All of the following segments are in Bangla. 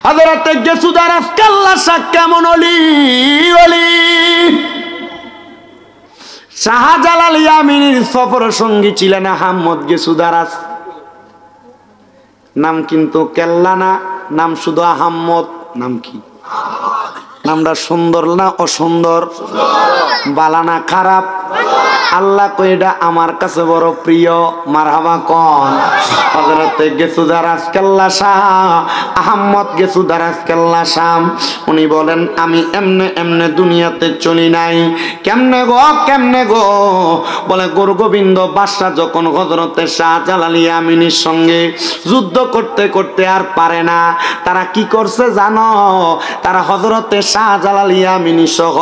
হযরতে গেসুদারাস কাল্লা শাহ কেমন ওলি ওলি। শাহজালাল ইয়ামিনীর সফর সঙ্গী ছিলেন আহমদ গেসুদারাস। নাম কিন্তু কেল্লা না, নাম শুধু আহমদ। নাম কি? নামটা সুন্দর না অসুন্দর? বালা না খারাপ? আল্লাহ কই এটা আমার কাছে বড় প্রিয়। মারহাবা কোন? হযরতে গেসুদারাস কাল্লা শাহ আহমদ গেসুদারাস কাল্লা শাহ উনি বলেন আমি এমনে এমনে দুনিয়াতে চলি নাই। কেমনে গো কেমনে গো? বলে গোরগোবিন্দ বাদশা যখন হযরতে শাহজালাল ইয়ামিনীর সঙ্গে যুদ্ধ করতে করতে আর পারে না, তারা কি করছে জানো? তারা হযরতে শাহজালাল ইয়ামিনী সহ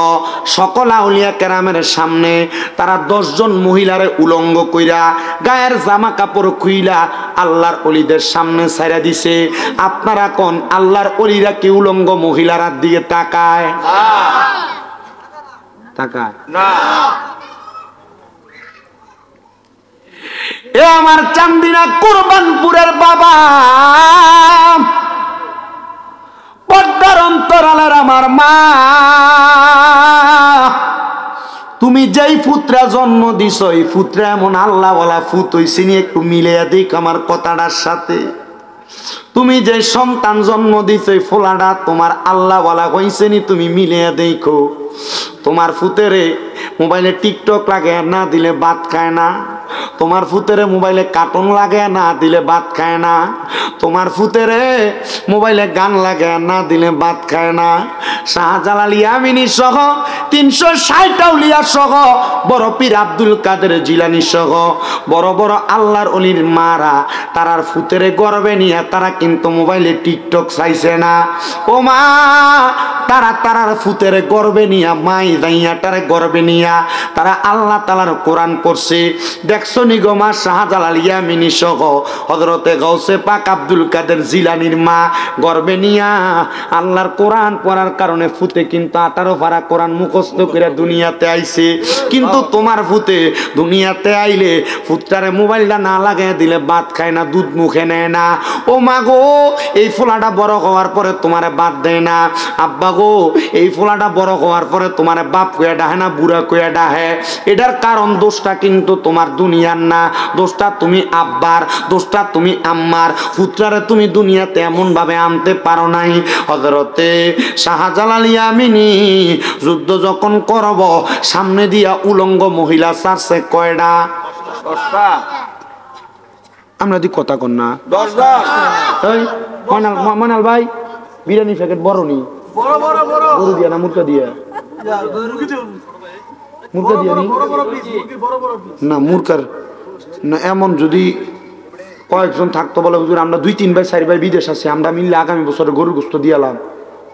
সকল আউলিয়া কেরামের সামনে তারা 10 জন মহিলারে উলঙ্গ কইরা গায়ের জামা কাপড় খুইলা আল্লাহর ওলিদের সামনে ছাইরা দিছে। আপনারা কোন আল্লাহর ওলিরা কি উলঙ্গ মহিলার দিকে তাকায়? তাকায় না। এ আমার চান্দিনা কুরবানপুরের বাবা, পর্দার অন্তরালের আমার মা, তুমি যেই পুত্রা জন্ম দিছ এই পুত্রা এমন আল্লাহ ওয়ালা ফুত হইছে নি, একটু মিলাইয়া দেখ আমার কথাটার সাথে। তুমি যে সন্তান জন্ম দিছ এই ফোলাটা তোমার আল্লাহ ওয়ালা হইছে নি, তুমি মিলাইয়া দেখো। তোমার ফুতেরে মোবাইলে টিকটক লাগে না দিলে ভাত খায় না। তোমার ফুতেরে মোবাইলে কার্টুন লাগে না দিলে ভাত খায় না। তোমার ফুতেরে মোবাইলে গান লাগে না দিলে ভাত খায় না। শাহজালাল ইয়ামিনী সহ 360 আউলিয়া সহ বড় পীর আব্দুল কাদের জিলানী সহ বড় বড় আল্লাহর ওলির মারা তারার ফুতেরে গর্বে নিয়ে তারা কিন্তু মোবাইলে টিকটক চাইছে না। ও মা, তারা তারার ফুতেরে গর্বে নিয়া মাই দাইয়াটারে গর্বে নিয়া তারা আল্লাহ তাআলার কোরআন পড়ছে। দেখছো নি গো মা, শাহজালাল ইয়ামিনী সহ হযরতে গাউসে পাক আব্দুল কাদের জিলানীর মা গর্বে নিয়া আল্লাহর কোরআন পড়ার কারণে ফুতে কিন্তু 18 পারা কোরআন মুখস্থ করে দুনিয়াতে আইছে। কিন্তু তোমার ফুতে দুনিয়াতে আইলে ফুতটারে মোবাইলটা না লাগাই দিলে ভাত খায় না, দুধ মুখে নেয় না। ও মা গো, এই ফোলাটা বড় হওয়ার পরে তোমারে ভাত দেয় না। আব্বা গো, এই ফোলাটা বড় হওয়ার পরে তোমারে বাপ কইয়া ডাহে না, বুড়া কইয়া ডাহে। এটার কারণ দোষটা কিন্তু তোমার দুনিয়ার না, দোষটা তুমি আব্বার, দোষটা তুমি আম্মার। পুত্রারে তুমি দুনিয়াতে এমন ভাবে আনতে পারো নাই। হযরতে শাহজালাল ইয়ামিনী যুদ্ধ যখন করব সামনে দিয়া উলঙ্গ মহিলা ছাড়ছে কয়টা? 10টা। আমরা দি কথা কন না 10টা। এই মনাল ভাই, বিরিয়ানি প্যাকেট বড় নি? বড় বড় বড়। গরু দিয়া না মুরগা দিয়া? মুরগা দিয়া নি? না মুরগার না। এমন যদি কয়েকজন থাকতো বলে হুজুর আমরা 2-3 ভাই 4 ভাই বিদেশ আছে, আমরা মিললে আগামী বছরে গরুর গোশত দিয়ালাম,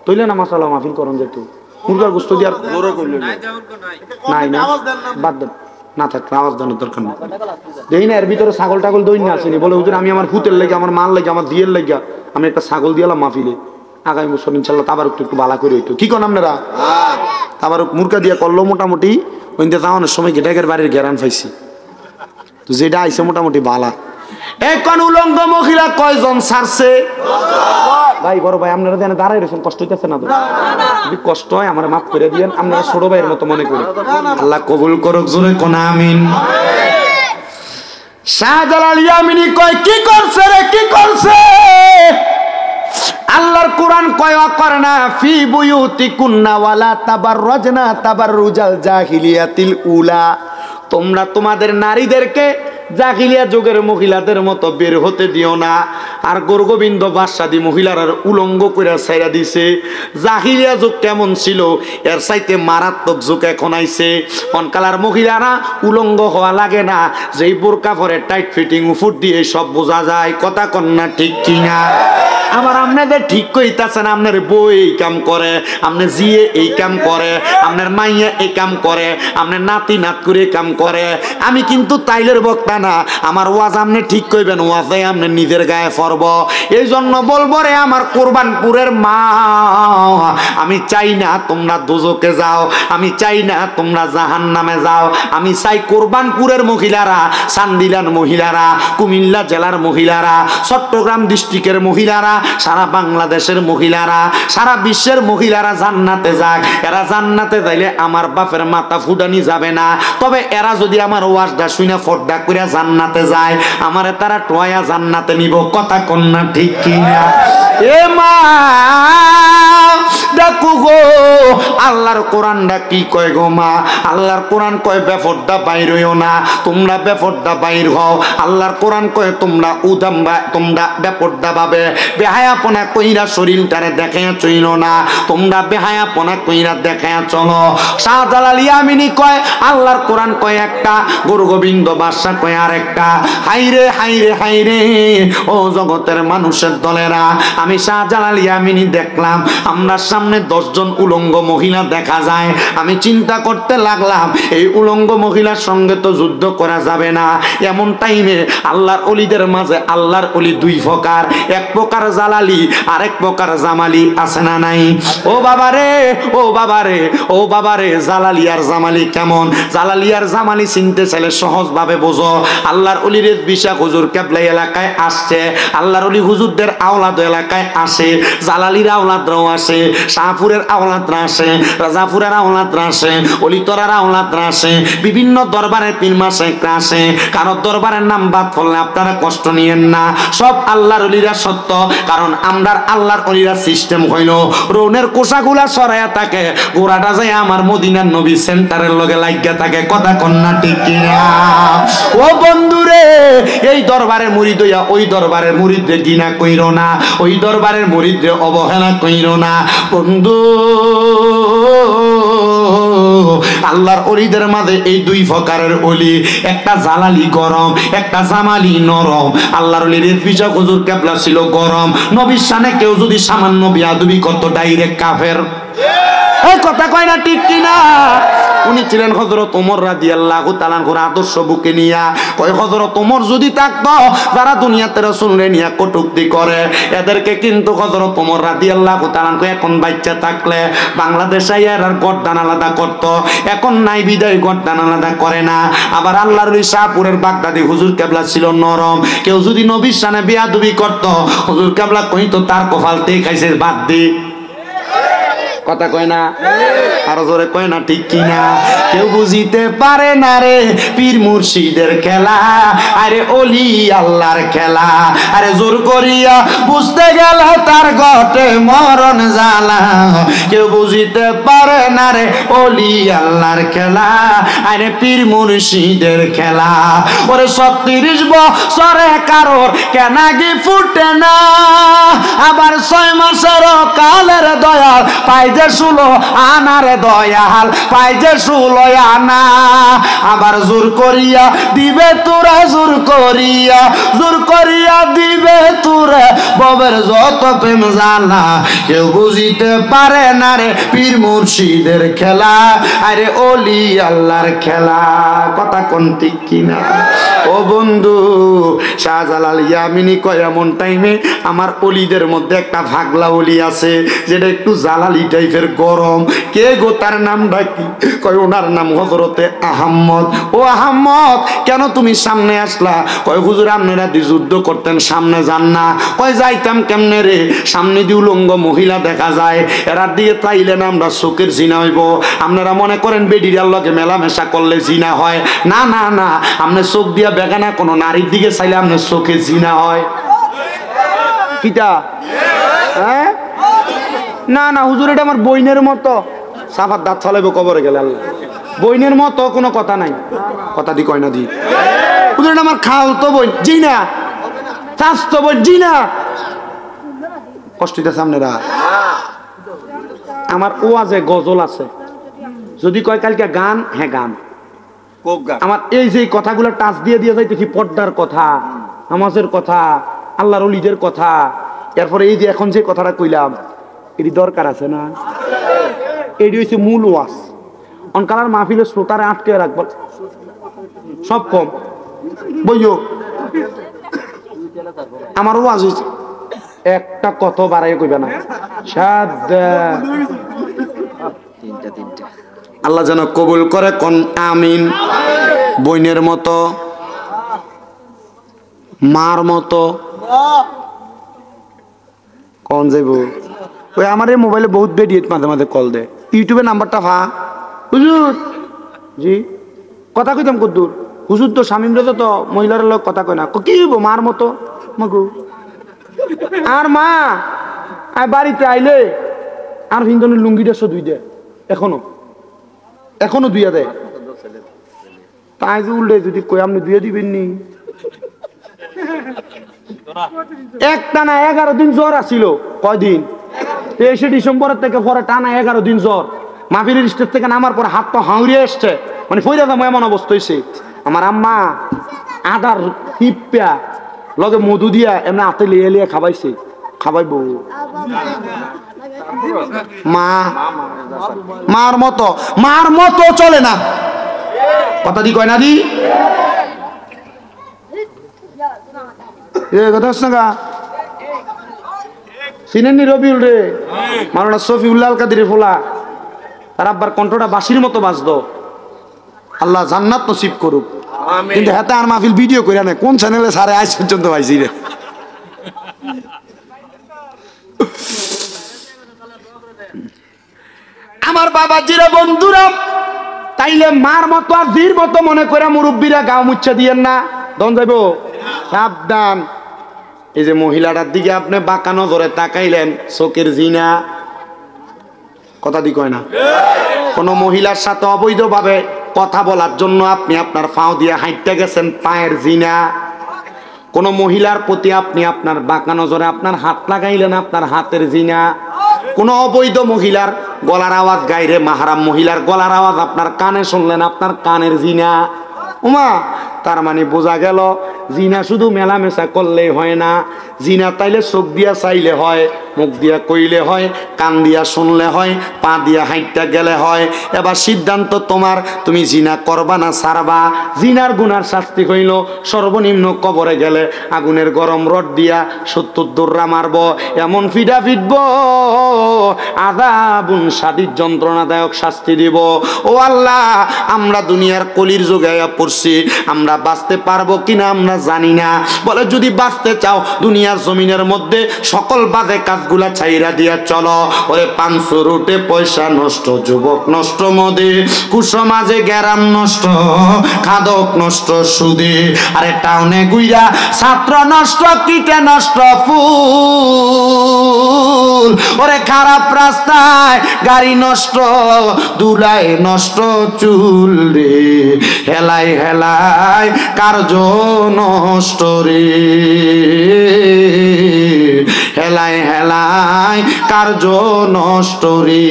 তইলে না মাসালা মাহফিল করন যেত। মুরগার গোশত দিয়ার নাই না, বাদ দেন না থাকলে আওয়াজ দেওয়ার দরকার নেই। দেখি না এর ভিতরে ছাগল টাগল দই না আসেনি, বলে হুজুর আমি আমার ফুতের লেগে, আমার মাল লেগে, আমার দিয়ের লেগে আমি একটা ছাগল দিয়ালাম মাহফিলে, আগামী বছর ইনশাল্লাহ তাবারক একটু ভালো করে হইতো। কি কোন আপনারা? তাবারক মুরগা দিয়া করলো মোটামুটি ওইতে যাওয়ানোর সময় গেটাকের বাড়ির গ্যারান পাইছি, তো যেটা আইসে মোটামুটি বালা। এখন উলঙ্গ মহিলা কয়জন ছাড়ছে? ভাই বড় ভাই আপনারা দেন দাঁড়াই রয়েছেন, কষ্ট হইতেছে না? যদি কষ্ট হয় আমার মাফ করে দিয়েন, আপনারা ছোট ভাইয়ের মতো মনে করি। আল্লাহ কবুল করুক, জোরে কোন আমিন। শাহজালাল ইয়ামিনী কয় কি করছে রে, কি করছে? আল্লাহর কোরআন কয় করে না, ফি বুয়ুতিকুন্না ওয়ালা তাবাররাজনা তাবাররুজাল জাহিলিয়াতিল উলা। তোমরা তোমাদের নারীদেরকে জাহিলিয়া যুগের মহিলাদের মতো বের হতে দিও না। আর গোরগোবিন্দ বাদশাদি মহিলার উলঙ্গ করে ছাইরা দিছে। জাহিলিয়া যুগ কেমন ছিল, এর চাইতে মারাত্মক যুগ এখন আইছে। অনকালার মহিলারা উলঙ্গ হওয়া লাগে না, যেই বোরকা পরে টাইট ফিটিং উপর দিয়ে সব বোঝা যায়। কথা কন্যা ঠিক কিনা? আমার আপনাদের ঠিক কইতাছেন, আপনার বউ এই কাম করে, আপনার জিয়ে এই কাম করে, আপনার মাইয়া এই কাম করে, আপনার নাতি নাত করে কাম করে। আমি কিন্তু তাইলের বক্তা না, আমার ওয়াজ আপনি ঠিক কইবেন, ওয়াজে আপনি নিজের গায়ে পড়ব। এই জন্য বলবো রে আমার কোরবানপুরের মা, আমি চাই না তোমরা দোজকে যাও, আমি চাই না তোমরা জাহান্নামে যাও। আমি চাই কোরবানপুরের মহিলারা, চান্দিলার মহিলারা, কুমিল্লা জেলার মহিলারা, চট্টগ্রাম ডিস্ট্রিক্টের মহিলারা, সারা বাংলাদেশের মহিলারা, সারা বিশ্বের মহিলারা জান্নাতে যাক, এরা জান্নাতে যাইলে আমার বাপের মাথা ফুটানি যাবে না। তবে এরা যদি আমার ওয়াজটা শুনে ফর্দা করে জান্নাতে যায়, আমারে তারা টয়া জান্নাতে নিব। কথা কন্যা ঠিক কিনা? এ মা ডাকু গো, আল্লাহর কোরআনটা কি কয় গো মা? আল্লাহর কোরআন কয় বেপরদা বাইর হইও না, তোমরা বেপরদা বাইর হও। আল্লাহর কোরআন কয় তোমরা তোমরা বেপরদা ভাবে বেহায়াপনা কইরা শরীরটারে দেখায়া চইল না, তোমরা বেহায়াপনা কইরা দেখায়া চলো। শাহজালাল ইয়ামিনী কয় আল্লাহর কোরআন কয় একটা, গুরু গোবিন্দ বাদশা কয় আরেকটা। হাইরে হাইরে হাইরে ও জগতের মানুষের দলেরা, আমি শাহজালাল ইয়ামিনী দেখলাম আমরা সামনে 10 জন উলঙ্গ মহিলা দেখা যায়। আমি চিন্তা করতে লাগলাম এই উলঙ্গ মহিলার সঙ্গে তো যুদ্ধ করা যাবে না। এমন টাইমে আল্লাহর অলিদের মাঝে আল্লাহর অলি দুই প্রকার, এক প্রকার জালালি আর এক প্রকার জামালি, আছে না নাই? ও বাবারে, ও বাবারে, ও বাবারে, জালালি আর জামালি কেমন? জালালি আর জামালি চিনতে চাইলে সহজ ভাবে বোঝো। আল্লাহর অলির বিশা হুজুর কেবলা এলাকায় আসছে, আল্লাহর অলি হুজুরদের আওলাদ এলাকায় আসে, জালালির আওলাদরাও আসে, শাহপুরের আওলাদরা আসে, রাজাপুরের আওলাদরা আসে, অলিতরার আওলাদরা আসে, বিভিন্ন দরবারের পীর মাশায়েখরা আসে। কারো দরবারের নাম বাদ পড়লে আপনারা কষ্ট নিয়েন না, সব আল্লাহর অলিরা সত্য। কারণ আমরার আল্লাহর অলিরা সিস্টেম হইল রৌনের কোষাগুলা সরাইয়া থাকে, গোড়াটা যায় আমার মদিনার নবী সেন্টারের লগে লাগিয়া থাকে। কথা কন্যা ঠিক কিনা? ও বন্ধুরে, এই দরবারের মুরিদ হইয়া ওই দরবারের মুরিদরে গিনা কইরো না, ওই দরবারের মুরিদরে অবহেলা কইরো না বন্ধু। আল্লাহর অলিদের মাঝে এই দুই প্রকারের অলি, একটা জালালি গরম, একটা জামালি নরম। আল্লাহর অলির পিছা হুজুর কেবলা ছিল গরম, নবীর শানে কেউ যদি সামান্য বিয়াদবি করত ডাইরেক্ট কাফের। এই কথা কয় না ঠিক কিনা? উনি ছিলেন হযরত ওমর রাদিয়াল্লাহু তাআলা আনহুর আদর্শ বুকে নিয়া। কয় হযরত ওমর যদি থাকতো, যারা দুনিয়াতে রাসূলরে নিয়া কটূক্তি করে, এদেরকে কিন্তু হযরত ওমর রাদিয়াল্লাহু তাআলা আনহু এখন বাচ্চা থাকলে বাংলাদেশে এর গর্দান আলাদা করত। এখন নাই বিদায় গর্দান আলাদা করে না। আবার আল্লাহর ওলি শাহপুরের বাগদাদি হুজুর কেবলা ছিল নরম, কেউ যদি নবীর শানে বেয়াদবি করত, হুজুর কেবলা কইতো তার কপালতেই খাইছে বাদ দি। কথা কয় না? আরো জোরে কয় না ঠিক কিনা? কেউ বুঝিতে পারে না রে পীর মুর্শিদের খেলা, আরে অলি আল্লাহর খেলা। আরে জোর করিয়া বুঝতে গেলে তার ঘটে মরণ জ্বালা। কেউ বুঝিতে পারে না রে অলি আল্লাহর খেলা, আরে পীর মুর্শিদের খেলা। ওরে 36 বছরে কারোর কেনাগি ফুটে না, আবার 6 মাসের কালের দয়াল পাই যে 16 আনার দয়াল, পাই যে 16 আনা। আবার জোর করিয়া দিবে তোরা, জোর করিয়া, জোর করিয়া দিবে তোরা ববের যত প্রেম জ্বালা। কেউ বুঝিতে পারে না রে পীর মুর্শিদের খেলা, আরে অলি আল্লাহর খেলা। কথা কোন ঠিক কিনা? ও বন্ধু, শাহজালাল ইয়ামিনী কয় এমন টাইমে আমার অলিদের মধ্যে একটা ভাগলা অলি আছে, যেটা একটু জালালি টাইপের গরম। কে গো, তার নামটা কি? কয় ওনার নাম হযরতে আহমদ। ও আহমদ, কেন তুমি সামনে আসলা? কয় হুজুর আপনারা দি যুদ্ধ করতেন, সামনে যান না। কয় যাইতাম কেমনে রে, সামনে দিয়ে উলঙ্গ মহিলা দেখা যায়, এরার দিকে তাইলে না আমরা চোখের জিনা হইব। আপনারা মনে করেন বেডিরার লগে মেলামেশা করলে জিনা হয়? না না না, আপনি চোখ দিয়া বেগানা কোনো নারীর দিকে চাইলে আপনার চোখে জিনা হয়। কিটা? হ্যাঁ না না হুজুর, এটা আমার বইনের মতো। সাফার দাঁত চালাইব কবরে গেলে আল্লাহ। বইনের মতো কোনো কথা নাই। কথা দি কয় না দি হুজুর, এটা আমার খালতো বোন। জি না, চাচতো বোন। জি না, কষ্ট দিতেছে আপনারা। আমার ওয়াজে গজল আছে, যদি কয় কালকে গান, হ্যাঁ গান। আমার এই যে কথাগুলো টাচ দিয়ে দিয়ে যাইতেছি, পর্দার কথা, নামাজের কথা, আল্লাহর ওলিদের কথা, এরপরে এই যে এখন যে কথাটা কইলাম, এটি দরকার আছে না? এটি হচ্ছে মূল ওয়াজ। অনকালার মাহফিলের শ্রোতারে আটকে রাখবো, সব কম বইও। আমার ওয়াজ হয়েছে, একটা কত বাড়াই কইবে না। আল্লাহ যেন কবুল করে, কোন আমিন। বইনের মতো, মার মতো, কন যাইব ওই আমার এই মোবাইলে বহুত বেডিয়েট মাঝে মাঝে কল দেয় ইউটিউবে নাম্বারটা ভা হুজুর জি কথা কইতাম কদ্দুর হুজুর তো স্বামী তো মহিলার লোক কথা কয় না কি হইব মার মতো মাগু আর মা আর বাড়িতে আইলে আর হিন্দনের লুঙ্গিটা ধুই দেয় এখনো ধুইয়া দেয় তাই যে উল্টে যদি কই আপনি ধুয়ে দিবেন নি টানা 11 দিন জ্বর আসিল কয়দিন 23 ডিসেম্বরের থেকে পরে টানা 11 দিন জ্বর মাহফিলের স্টেজ থেকে নামার পরে হাত পা হাউড়িয়ে এসছে মানে ফইরা দাম এমন অবস্থা হয়েছে আমার আম্মা আদার টিপা লগে মধু দিয়া এমনি হাতে লিয়ে লিয়ে খাবাইবো মার মতো চলে না কথা দি কয় না দি কথা হচ্ছে না চিনেননি রবিউল রে মাওলানা শফিউল্লাহ আল কাদিরের ফোলা তার আব্বার কণ্ঠটা বাঁশির মতো বাজতো আল্লাহ জান্নাত নসিব করুক কিন্তু হেতে আর মাহফিল ভিডিও করে না কোন চ্যানেলে সারে আজ পর্যন্ত পাইছি রে আমার বাবাজিরা বন্ধুরা তাইলে মার মতো আর ধীর মতো মনে করে মুরব্বীরা গাও মুচ্ছা দিয়েন না দন যাইব সাবধান এই যে মহিলাটার দিকে আপনি বাঁকা নজরে তাকাইলেন চোখের জিনা কথা দি কয় না কোন মহিলার সাথে অবৈধভাবে কথা বলার জন্য আপনি আপনার পাও দিয়ে হাঁটতে গেছেন পায়ের জিনা কোন মহিলার প্রতি আপনি আপনার বাঁকা নজরে আপনার হাত লাগাইলেন আপনার হাতের জিনা কোন অবৈধ মহিলার গলার আওয়াজ গাইরে মাহারাম মহিলার গলার আওয়াজ আপনার কানে শুনলেন আপনার কানের জিনা উমা তার মানে বোঝা গেল জিনা শুধু মেলামেশা করলেই হয় না জিনা তাইলে চোখ দিয়া চাইলে হয় মুখ দিয়া কইলে হয় কান দিয়া শুনলে হয় পা দিয়া হাঁটতে গেলে হয় এবার সিদ্ধান্ত তোমার তুমি জিনা করবা না ছাড়বা জিনার গুনার শাস্তি হইল সর্বনিম্ন কবরে গেলে আগুনের গরম রড দিয়া 70 দৌড়া মারব এমন ফিডা ফিটব আযাবুন শাদীদ যন্ত্রণাদায়ক শাস্তি দিব ও আল্লাহ আমরা দুনিয়ার কলির যুগায়া পড়ছি আমরা বাঁচতে পারবো কিনা আমরা জানি না বলে যদি বাঁচতে চাও দুনিয়ার জমিনের মধ্যে সকল বাজে কাজগুলা ছাইরা দিয়া চলো ওরে 500 রুটে পয়সা নষ্ট যুবক নষ্ট মদে কুসমাজে গ্যারাম নষ্ট খাদক নষ্ট সুদে আরে টাউনে গুইরা ছাত্র নষ্ট কিটে নষ্ট ফুল ওরে খারাপ রাস্তায় গাড়ি নষ্ট দুলাই নষ্ট চুল রে হেলাই হেলাই কার্য নষ্ট রে হেলাই হেলাই কার্য নষ্ট রে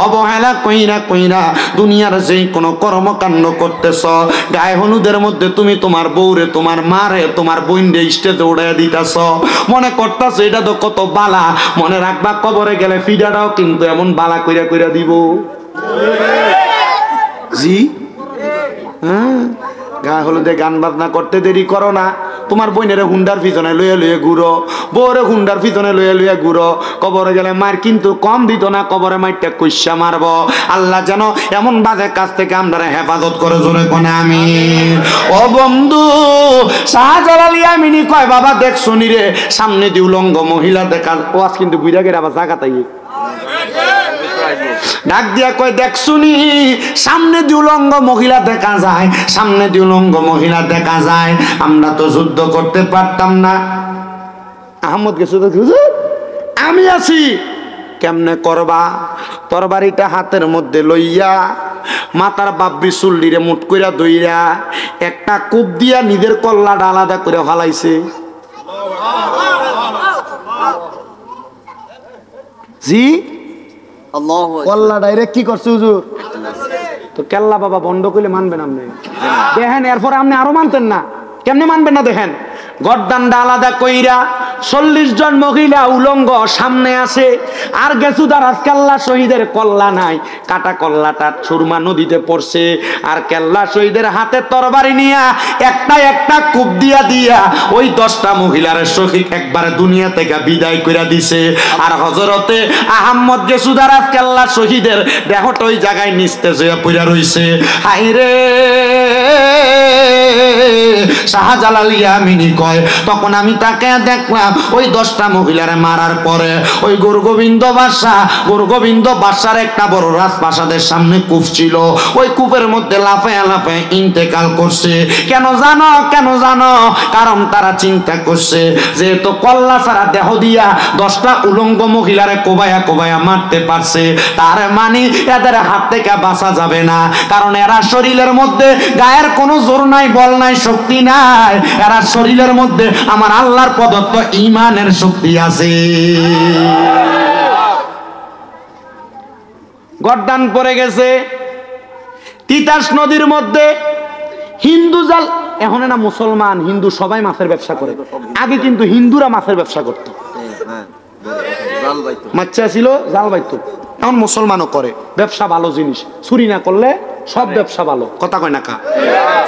অবহেলা কইরা কইরা দুনিয়ার যেই কোনো কর্মকাণ্ড করতেছ গায়ে হলুদের মধ্যে তুমি তোমার বউরে তোমার মারে তোমার বোনরে স্টেজে উড়াইয়া দিতেছ মনে করতেছ এটা তো কত বালা মনে রাখবা কবরে গেলে ফিডাটাও কিন্তু এমন বালা কইরা কইরা দিব জি হ্যাঁ গায়ে হলুদে গান বাজনা করতে দেরি করো না তোমার বোনেরে হুন্ডার পিছনে লইয়া লইয়া ঘুরো বউরে হুন্ডার পিছনে লইয়া লইয়া ঘুরো কবরে গেলে মার কিন্তু কম দিত না কবরে মাইরটা কইসা মারব আল্লাহ যেন এমন বাজে কাজ থেকে আমরা হেফাজত করে জোরে কোনে আমিন ও বন্ধু শাহজালাল ইয়ামিনী কয় বাবা দেখ শুনি রে সামনে দি উলঙ্গ মহিলা দেখা ওয়াজ কিন্তু বুইরা গেলে আবার জায়গা তাই ডাক দিয়া কয় দেখ শুনি সামনে দি উলঙ্গ মহিলা দেখা যায় সামনে দি উলঙ্গ মহিলা দেখা যায় আমরা তো যুদ্ধ করতে পারতাম না আহমদ গেছে তো আমি আছি কেমনে করবা তরবারিটা হাতের মধ্যে লইয়া মাথার বাবরি চুল্লিরে মুট কইরা দইরা একটা কূপ দিয়া নিজের কল্লাটা আলাদা করে ফালাইছে জি কল্লা ডাইরেক্ট কি করছে হুজুর তো কেল্লা বাবা বন্ধ করলে মানবেন আপনি দেখেন এরপর আপনি আরো মানতেন না কেমনে মানবেন না দেখেন গর্দানটা আলাদা কইরা 40 জন মহিলা উলঙ্গ সামনে আসে আর গেছু দারাজ কেল্লা শহীদের কল্লা নাই কাটা কল্লাটা সুরমা নদীতে পড়ছে আর কেল্লা শহীদের হাতে তরবারি নিয়া একটা একটা কূপ দিয়া দিয়া ওই 10টা মহিলার শহীদ একবারে দুনিয়া থেকে বিদায় কইরা দিছে আর হযরতে আহমদ গেছু দারাজ কেল্লা শহীদের দেহটা ওই জায়গায় নিস্তেজ হইয়া পড়া রইছে হায় রে শাহজালাল ইয়ামিনী কয় তখন আমি তাকে দেখলাম ওই 10টা মহিলারে মারার পরে ওই গুরুগোবিন্দ বাদশার একটা বড় রাজপ্রাসাদের সামনে কূপ ছিল, ওই কূপের মধ্যে লাফায়া লাফায়া ইন্তেকাল করছে। কেন জানো? কারণ তারা চিন্তা করছে যেহেতু কল্লা ছাড়া দেহ দিয়া 10টা উলঙ্গ মহিলারে কোবায়া মারতে পারছে, তার মানে এদের হাত থেকে বাঁচা যাবে না। কারণ এরা শরীরের মধ্যে গায়ের কোনো জোর নাই, বল নাই, শক্তি নাই। এরা শরীরের মধ্যে আমার আল্লাহর প্রদত্ত ঈমানের শক্তি আছে। গর্দান পড়ে গেছে তিতাস নদীর মধ্যে। হিন্দু জাল এখন না মুসলমান হিন্দু সবাই মাছের ব্যবসা করে, আগে কিন্তু হিন্দুরা মাছের ব্যবসা করত, মাছ ছিল জাল বাইতো। এখন মুসলমানও করে ব্যবসা, ভালো জিনিস। চুরি না করলে সব ব্যবসা ভালো, কথা কয় না কা?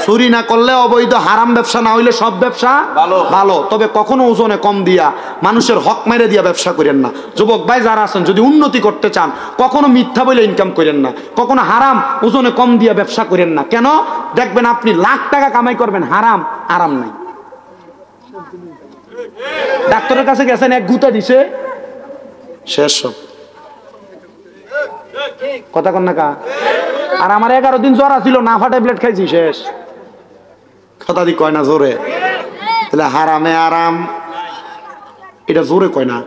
চুরি না করলে অবৈধ হারাম ব্যবসা না হইলে সব ব্যবসা ভালো। তবে কখনো ওজনে কম দিয়া মানুষের হক মেরে দিয়া ব্যবসা করেন না। যুবক ভাই যারা আছেন, যদি উন্নতি করতে চান কখনো মিথ্যা বলে ইনকাম করেন না, কখনো হারাম ওজনে কম দিয়া ব্যবসা করেন না। কেন? দেখবেন আপনি লাখ টাকা কামাই করবেন, আরাম নাই। ডাক্তারের কাছে গেছেন, এক গুতা দিছে, শেষ সব, কথা কন না কা? আর আমার 11 দিন জ্বর আছিল, নাফা ট্যাবলেট খাইছি, শেষ। কথা দি কয় না জোরে? তাহলে হারামে আরাম এটা জোরে কয় না।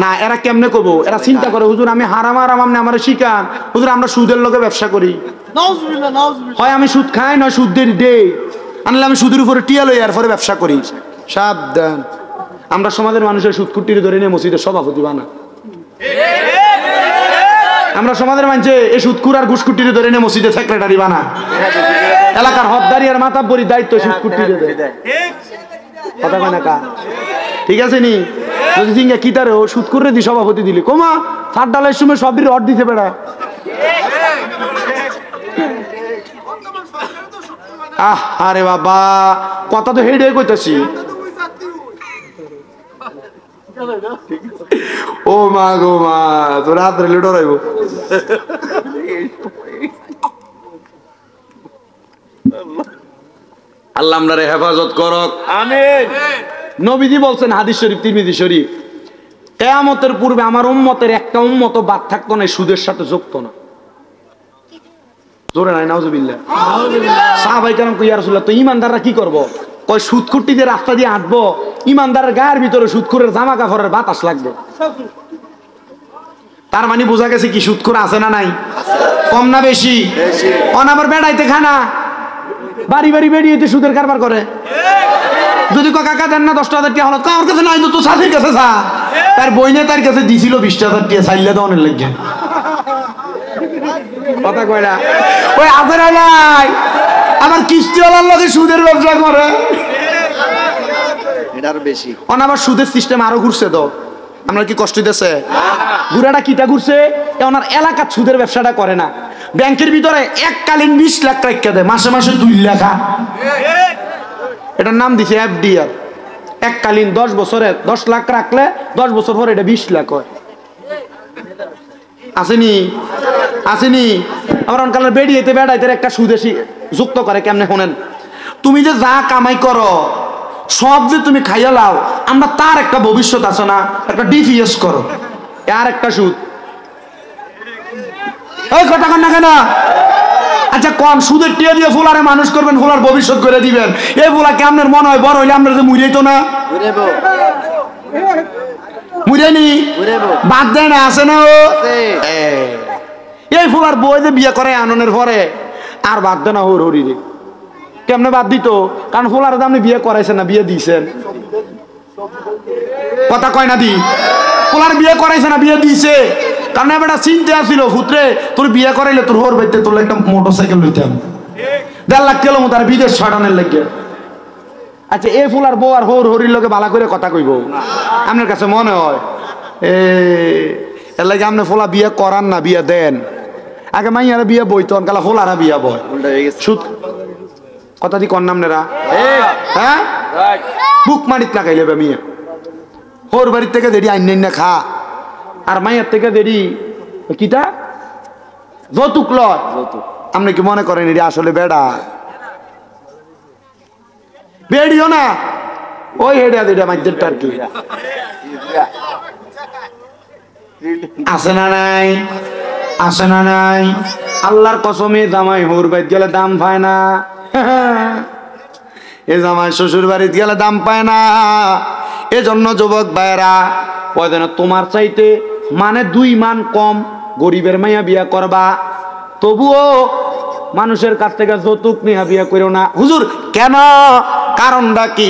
না এরা কেমনে করবো? এরা চিন্তা করে হুজুর আমি হারাম আপনি আমার শিখান। হুজুর আমরা সুদের লোকে ব্যবসা করি, হয় আমি সুদ খাই নয় সুদের দেই, আনলে আমি সুদের উপরে টিয়া লই আর পরে ব্যবসা করি। সাবধান, আমরা সমাজের মানুষের সুদ কুটিরে ধরে নিয়ে মসজিদের সভাপতি বানা। আমরা সমাজের মানুষে এই সুদকুর আর ঘুষকুটিরে ধরে নিয়ে মসজিদের সেক্রেটারি বানা। এলাকার হকদারি আর মাতাব্বরি দায়িত্ব সুদকুটিরে দেয়, কথা কয় না কা? ঠিক আছে নি? যদি সিংহা কিতারে ও সুদ করে দি সভাপতি দিলি কমা ফাট ডালের সময় সব রড দিতে বেড়া। আরে বাবা, কথা তো হেডে কইতাছি। ও মা গো মা, তো রাত্রে লেটো রাইব। আল্লাহ আমরারে হেফাজত করক, আমিন। নবীজি বলছেন হাদিস শরীফ, তিরমিজি শরীফ, কিয়ামতের পূর্বে আমার উম্মতের একটা উম্মত বাদ থাকতো না সুদের সাথে যুক্ত না। জোরে নাই নাউজুবিল্লাহ। সাহাবায়ে কেরাম কই ইয়া রাসূলুল্লাহ, তো ঈমানদাররা কি করব? কয় সুদকুটিদের রাস্তা দিয়ে হাঁটবো, ঈমানদারের গায়ের ভিতরে সুদখোরের জামা কাপড়ের বাতাস লাগবে। তার মানে বোঝা গেছে কি সুদখোর আছে না নাই? কম না বেশি? অনাবার বেড়াইতে খানা বাড়ি বেরিয়েতে সুদের কারবার করে। যদি কাকা দেন না 10,000 টাকা হলো, আমার কাছে নাই তো সাথীর কাছে চা। তার বইনে তার কাছে দিছিল 20,000 টাকা, চাইলে তো অনেক লাগে। কথা কয় না? ওই আদর নাই আমার কিস্তিওয়ালার লোকে সুদের ব্যবসা করে, এটার বেশি। আবার সুদের সিস্টেম আরো ঘুরছে তো, আমরা কি কষ্ট দিতেছে? ঘুরাটা কিটা ঘুরছে, ওনার এলাকার সুদের ব্যবসাটা করে না। ব্যাংকের ভিতরে এককালীন 20 লাখ টাকা দেয়, মাসে মাসে 2 লাখ। এটার নাম দিছে এফডিআর। এককালীন 10 বছরে 10 লাখ রাখলে 10 বছর পর এটা 20 লাখ হয়। আসেনি? আমার অনকালের বেড়িয়েতে বেড়াইতে একটা সুদেশি যুক্ত করে কেমনে শোনেন? তুমি যে যা কামাই করো সব যে তুমি খাইয়া লাও, আমরা তার একটা ভবিষ্যৎ আছে না, একটা ডিপিএস করো, আর একটা সুদ। এই কথা কন না কেন? আচ্ছা কোন সুদের টিয়া দিয়ে ফোলারে মানুষ করবেন, ফোলার ভবিষ্যৎ করে দিবেন, এই ফোলা কেমনের মনে হয় বড় হইলে আমরা যে মুড়িয়ে তো না মুড়েনি বাদ দেয় না, আছে না? ও এই ফোলার বই যে বিয়ে করে আননের পরে আর বাদ দেয় না। হরি রে কেমনে বাদ দিত? কারণ ফোলার আপনি বিয়ে করাইছেন না, বিয়ে দিয়েছেন। কথা কয় না? ফোলার বিয়ে করাইছে না, বিয়ে দিয়েছে। কারণ এবার চিনতে আসছিল পুত্রে তোর বিয়ে করাইলে তোর হোর বাইতে তোর একটা মোটরসাইকেল লইতাম, 1.5 লাখ কিলো তার বিদেশ ছড়ানোর লাগে। আচ্ছা এই ফুলার বউ আর হরির লোকে বালা করে কথা কইব? আপনার কাছে মনে হয় এর লাগে আপনি ফোলা বিয়ে করান না, বিয়ে দেন। আগে মাইয়ারা বিয়ে বইতন, কালা ফোলারা বিয়ে বয়। সুদ কথা দি কন্যাম নেরা, হ্যাঁ বুক মারিত লাগাইলে মিয়া। হোর বাড়ির থেকে দেরি আইন না খা, আর মাইয়ার থেকে দেরি কিটা যৌতুক লয়। আপনি কি মনে করেন এটা আসলে বেড়া? বেড়িও না, ওই হেডা দুইটা মাইদের টার কি আছে না নাই? আছে না নাই? আল্লাহর কসমে জামাই হুর বাইত গেলে দাম পায় না, এ জামাই শ্বশুর বাড়িতে গেলে দাম পায় না। এজন্য যুবক ভাইরা কয়দিন তোমার চাইতে মানে 2 মান কম গরিবের মাইয়া বিয়া করবা, তবুও মানুষের কাছ থেকে যৌতুক নিয়ে বিয়া করো না। হুজুর কেন? কারণটা কি?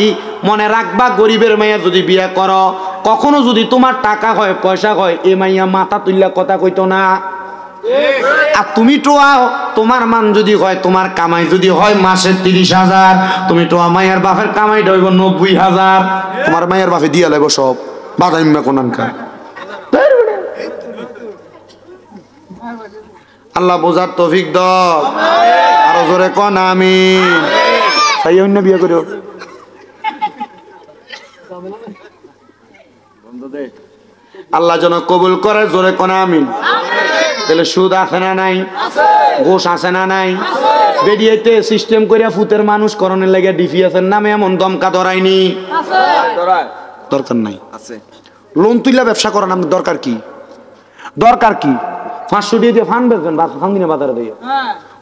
মনে রাখবা, গরিবের মাইয়া যদি বিয়া করো, কখনো যদি তোমার টাকা হয় পয়সা হয়, এ মাইয়া মাথা তুললা কথা কইতো না। আর তুমি টোয়াও, তোমার মান যদি হয়, তোমার কামাই যদি হয় মাসে 30,000, তুমি টোয়া মাইয়ার বাপের কামাইটা হইব 90,000, তোমার মাইয়ার বাপে দিয়া লাগবো সব বাদাইম্মা কোনানকা। আল্লাহ বোঝার তৌফিক দাও, আরো জোরে কোন আমিন। তাই অন্য বিয়ে করো, আল্লাহ যেন কবুল করে, জোরে কোন আমিন। তাহলে সুদ আছে না নাই? ঘোষ আছে না নাই? বেরিয়েতে সিস্টেম করিয়া ফুতের মানুষ করণের লাগে ডিফিএসের নামে এমন দমকা ধরায়নি, দরকার নাই। লোন তুইলা ব্যবসা করেন, আপনার দরকার কি? দরকার কি? 500 দিয়ে ফান বেচবেন, ফান দিনে বাজারে দিয়ে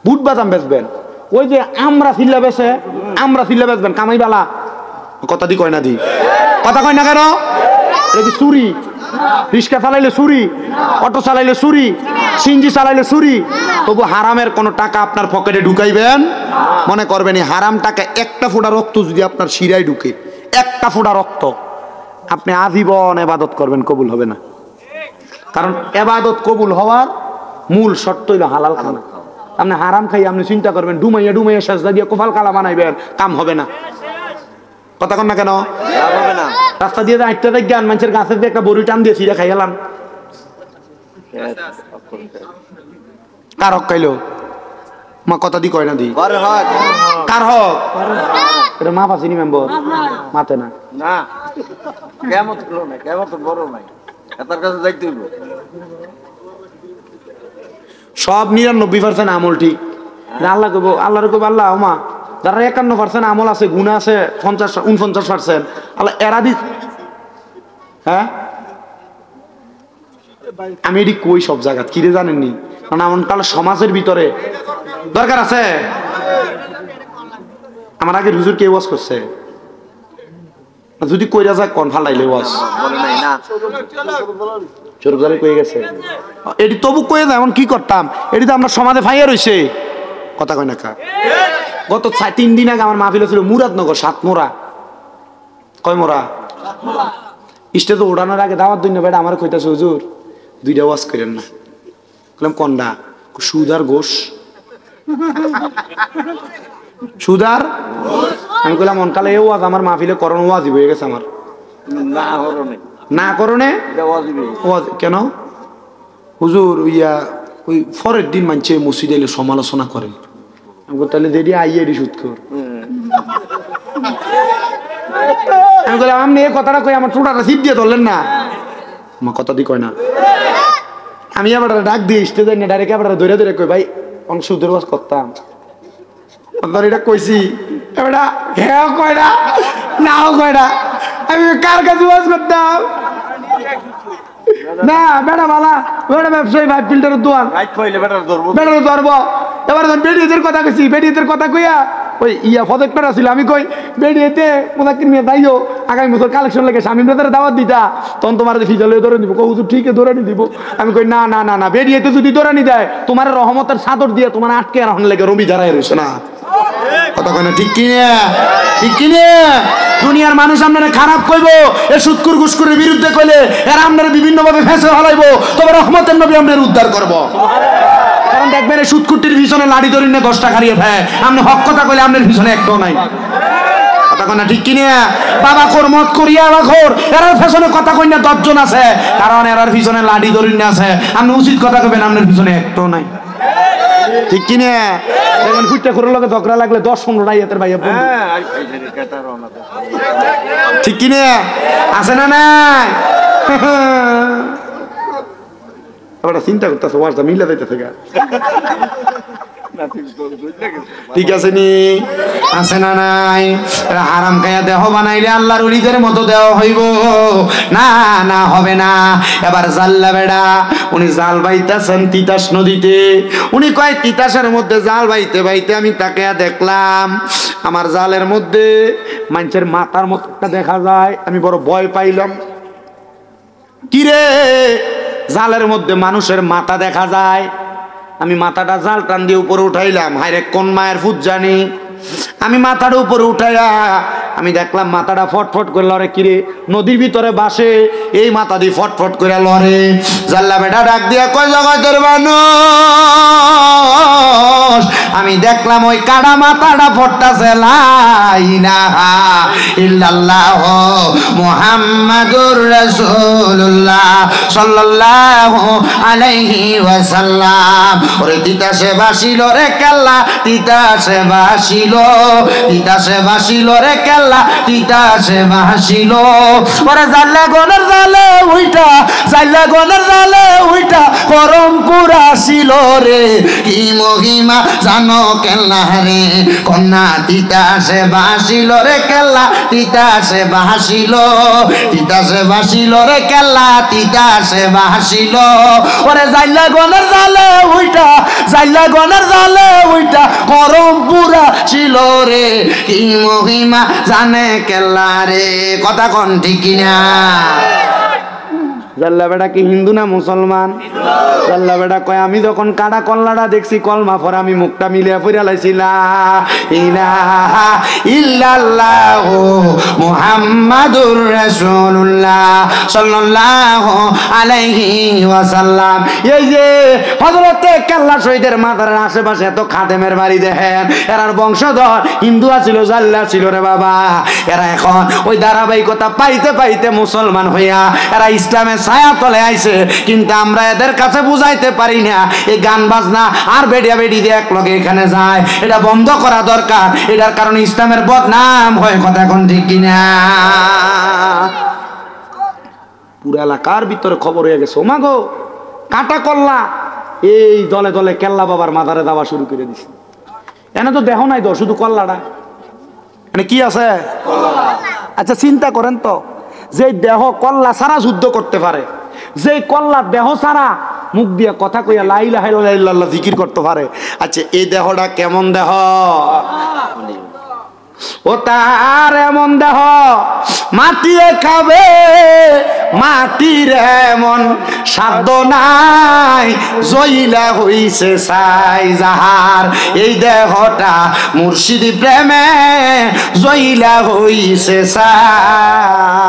বুট বাদাম বেচবেন, ওই যে আমরা ফিল্লা বেচে, আমরা ফিল্লা বেচবেন কামাই বালা। কথা দি কয় না? দি কথা কয় না কেন? এটা কি চুরি? রিক্সা চালাইলে চুরি, অটো চালাইলে চুরি, সিনজি চালাইলে চুরি, তবু হারামের কোনো টাকা আপনার পকেটে ঢুকাইবেন মনে করবেন। হারাম টাকা একটা ফোঁটা রক্ত যদি আপনার শিরায় ঢুকে, একটা ফোঁটা রক্ত, আপনি আজীবন ইবাদত করবেন, কবুল হবে না। কারণ ইবাদত কবুল হওয়ার মূল শর্ত হইল হালাল খানা। আপনি হারাম খাই আপনি চিন্তা করবেন, ডুমাইয়া ডুমাইয়া সাজদা দিয়ে কোফাল কালা বানাইবেন, কাম হবে না। কথা কন না কেন? রাস্তা দিয়ে হাঁটতে দেখেন মানুষের গাছের দিয়ে একটা বড়ি টান দিয়ে ছিঁড়ে খাই গেলাম, কার হক খাইলো? মা কথা দি কয় না? দি কার হক? এটা মা পাসিনি মেম্বর মাতে না, কেমন কেমন বড় নাই, তার কাছে যাইতে হইব। সব 99% আমল ঠিক, আল্লাহ কব, আল্লাহর কব আল্লাহ মা যারা 51% আমল আছে, গুণা আছে 49%, আল্লাহ এরা দি। হ্যাঁ আমি এটি কই সব জায়গা কিরে জানেননি? কারণ এমন কাল সমাজের ভিতরে দরকার আছে। আমার আগে হুজুর কে ওয়াজ করছে, যদি কইরা যাক কোন ফালাইলে ওয়াজ শরীফ জালে কই গেছে, এটি তবু কয়ে যায়। এমন কি করতাম? এটি তো আমরা সমাজে ফাইয়া রইছে, কথা কয় না কা? গত 3 দিন আগে আমার মাহফিল ছিল মুরাদনগর 7 মোড়া, কয় মোড়া স্টেজে ওঠানোর আগে দাওয়াত দিন বেটা আমার কইতাছে হুজুর 2টা ওয়াজ করেন না। বললাম কোনটা? সুদার গোশ, সুদার। আমি কইলাম অনকালে এ ওয়াজ আমার মাহফিলে করণ ওয়াজিব হয়ে গেছে আমার। না করণে কেন হুজুর? ওই পরের দিন মানছে মসজিদ এলে সমালোচনা করেন। আমি তাহলে দেরি আইয়ে এটি সুদ কর। আমি বললাম আপনি এই কথাটা কই আমার টোটাটা সিপ দিয়ে ধরলেন না, আমার কথা দিয়ে কয় না। আমি আবার ডাক দিয়ে স্টেজে না ডাইরেক্ট আবার ধরে ধরে কই ভাই অনেক সুদের ওয়াজ করতাম, এটা কইছি এবারে হ্যাঁ কয় না, নাও কয় না। আমি কার কাছে ওয়াজ করতাম না বেটা বালা, বেটা ব্যবসায়ী ভাই ফিল্টারের দোয়ান বেটার ধরবো। এবার বেডিয়েদের কথা কইছি, বেডিয়েদের কথা কইয়া ওই ফজক পেটা ছিল। আমি কই বেডিয়েতে মোদাক্কির মেয়ে দাইও আগামী বছর কালেকশন লেগে স্বামী ব্রাদারে দাওয়াত দিতা, তখন তোমার ফিজালে ধরে দিব। কৌ ঠিক দৌড়ানি দিব। আমি কই না না না না, বেডিয়েতে যদি দৌড়ানি দেয় তোমার রহমতের চাদর দিয়ে তোমার আটকে রাখুন লেগে রবি দাঁড়ায় রয়েছে না। কথা কয় না? ঠিক কিনা? ঠিক কিনা? দুনিয়ার মানুষ আপনারা খারাপ কইব, এ সুৎকুর ঘুষকুরের বিরুদ্ধে কইলে এরা আপনারা বিভিন্ন ভাবে ফেঁসে হারাইব, তবে রহমতের নবী আপনার উদ্ধার করব। কারণ দেখবেন এই সুৎকুটির পিছনে লাড়ি ধরি না 10টা হারিয়ে ফেলে, আপনি হক কথা কইলে আপনার পিছনে একটাও নাই। কথা কয় না? ঠিক কিনা? বাবা খোর মত করিয়া বাবা খোর, এরার পিছনে কথা কই না 10 জন আছে, কারণ এরার পিছনে লাড়ি ধরি না আছে। আপনি উচিত কথা কইবেন, আপনার পিছনে একটাও নাই। ঠিক কিনা? দেখবেন ফুটটা করে লোকে ঝগড়া লাগলে 10-15টা ইয়েতের ভাইয়া বন্ধু। ঠিক কিনা? আছে না নাই? চিন্তা করতেছে ওয়াজটা মিলে যাইতেছে গা। ঠিক আছে নি? আছে না নাই? হারাম খাইয়া দেহ বানাইলে আল্লাহর ওলিদের মতো দেহ হইব না? না, হবে না। এবার জাল্লা বেড়া উনি জাল বাইতেছেন তিতাস নদীতে। উনি কয় তিতাসের মধ্যে জাল বাইতে বাইতে আমি তাকে দেখলাম আমার জালের মধ্যে মানুষের মাথার মতো দেখা যায়। আমি বড় ভয় পাইলাম। কিরে, জালের মধ্যে মানুষের মাথা দেখা যায়। আমি মাথাটা জাল টান দিয়ে উপরে উঠাইলাম। হায়রে কোন মায়ের ফুট জানি। আমি মাথাটা উপরে উঠাইয়া আমি দেখলাম মাথাটা ফটফট করে লড়ে। কিরে, নদীর ভিতরে বাসে এই মাথা দিয়ে ফটফট করে লড়ে। জাল্লা বেটা ডাক দিয়া কয় জগতের মানুষ, আমি দেখলাম ওই কাটা মাথাটা ফটতাছে লা ইলাহা ইল্লাল্লাহ মুহাম্মাদুর রাসূলুল্লাহ সাল্লাল্লাহু আলাইহি ওয়াসাল্লাম। ওরে তিতাসে বাসিল রে কেল্লা, তিতাসে বাসিল, তিতাসে বাসিল রে কেল্লা, তিতাসে বাসিল। ওরে জাল্লা গনের জালে উইটা, জাল্লা গনের জালে উইটা করম পুরা ছিল রে। কি মহিমা জানো কেল্লা রে, কন্যা তিতাসে বাসিল রে কেল্লা, তিতাসে বাসিল, তিতাসে বাসিল রে কেল্লা, তিতাসে বাসিল। ওরে জাল্লা গনের জালে উইটা, জাল্লা গনের জালে উইটা করম পুরা ছিল রে। কি মহিমা জানে কেল্লা রে। কথা কোন ঠিক কিনা? জাল্লা বেটা কি হিন্দু না মুসলমান? জাল্লা বেটা কয় আমি যখন কাটা কল্লাটা দেখছি কলমা পরে আমি মুখটা মিলিয়া পড়ে লাইছিলাম ইলাহা ইল্লাল্লাহু মুহাম্মাদুর রাসূলুল্লাহ সাল্লাল্লাহু আলাইহি ওয়াসাল্লাম। এই যে হযরতে কেল্লা শহীদের মাথার আশেপাশে এত খাদেমের বাড়ি দেখেন, এরার বংশধর হিন্দু আছিল, জাল্লা ছিল রে বাবা। এরা এখন ওই ধারাবাহিকতা পাইতে পাইতে মুসলমান হইয়া এরা ইসলামের ছায়া তলে আইছে। কিন্তু আমরা এদের কাছে বুঝাইতে পারি না এই গান বাজনা আর বেডিয়া বেডি দিয়ে এক লগে এখানে যায়, এটা বন্ধ করা দরকার। এটার কারণে ইসলামের বদনাম হয়। কথা কোন ঠিক কিনা? পুরো এলাকার ভিতরে খবর হয়ে গেছে, ওমা গো কাটা কল্লা এই দলে দলে কেল্লা বাবার মাথারে দেওয়া শুরু করে দিছে। এনে তো দেহ নাই তো, শুধু কল্লাটা। মানে কি আছে? আচ্ছা চিন্তা করেন তো, যে দেহ কল্লা ছাড়া যুদ্ধ করতে পারে, যে কল্লা দেহ ছাড়া মুখ দিয়ে কথা কইয়া লা ইলাহা ইল্লাল্লাহ জিকির করতে পারে, আচ্ছা এই দেহটা কেমন দেহ? ও তার এমন দেহ মাটিয়ে খাবে, মাটির এমন সাধ্য নাই, জইলা হইছে ছাই যাহার। এই দেহটা মুর্শিদি প্রেমে জইলা হইছে ছাই।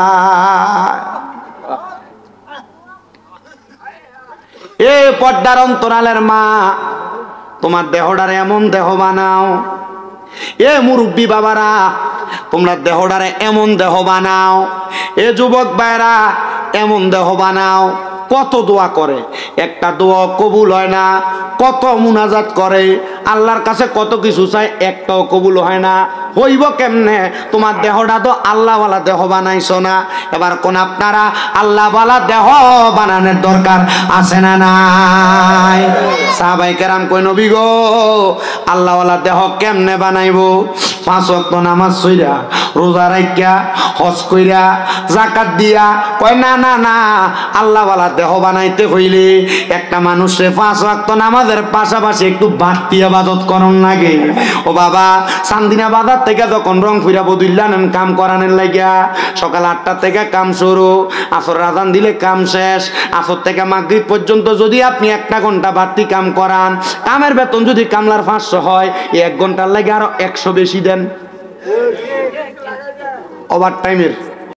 এ পর্দার অন্তরালের মা, তোমার দেহটারে এমন দেহ বানাও। এ মুরব্বী বাবারা, তোমরা দেহটারে এমন দেহ বানাও। এ যুবক ভাইরা, এমন দেহ বানাও। কত দোয়া করে, একটা দোয়া কবুল হয় না। কত মুনাজাত করে, আল্লাহর কাছে কত কিছু চাই, একটাও কবুল হয় না। হইব কেমনে? তোমার দেহটা তো আল্লাহওয়ালা দেহ বানাইছো না। এবার কোন আপনারা আল্লাহওয়ালা দেহ বানানোর দরকার আছে না নাই? সাহাবায়ে কেরাম কই নবী গো আল্লাহওয়ালা দেহ কেমনে বানাইবো? 5 ওয়াক্ত নামাজ পড়া, রোজা রাখিয়া, হজ কইরা, যাকাত দিয়া। কয় না না না, আল্লাহওয়ালা দেহ বানাইতে হইলে একটা মানুষে 5 ওয়াক্ত নামাজের পাশাপাশি একটু বাড়তি ইবাদত করন লাগে। ও বাবা, চান্দিনা বাজার থেকে যখন রংপুরা বদুল্লা নেন কাম করানোর লাগিয়া, সকাল 8টা থেকে কাম শুরু, আসর আজান দিলে কাম শেষ। আসর থেকে মাগরিব পর্যন্ত যদি আপনি 1 ঘন্টা বাড়তি কাম করান, কামের বেতন যদি কামলার 500 হয়, 1 ঘন্টার লাগে আরো 100 বেশি দেন ওভার টাইমের।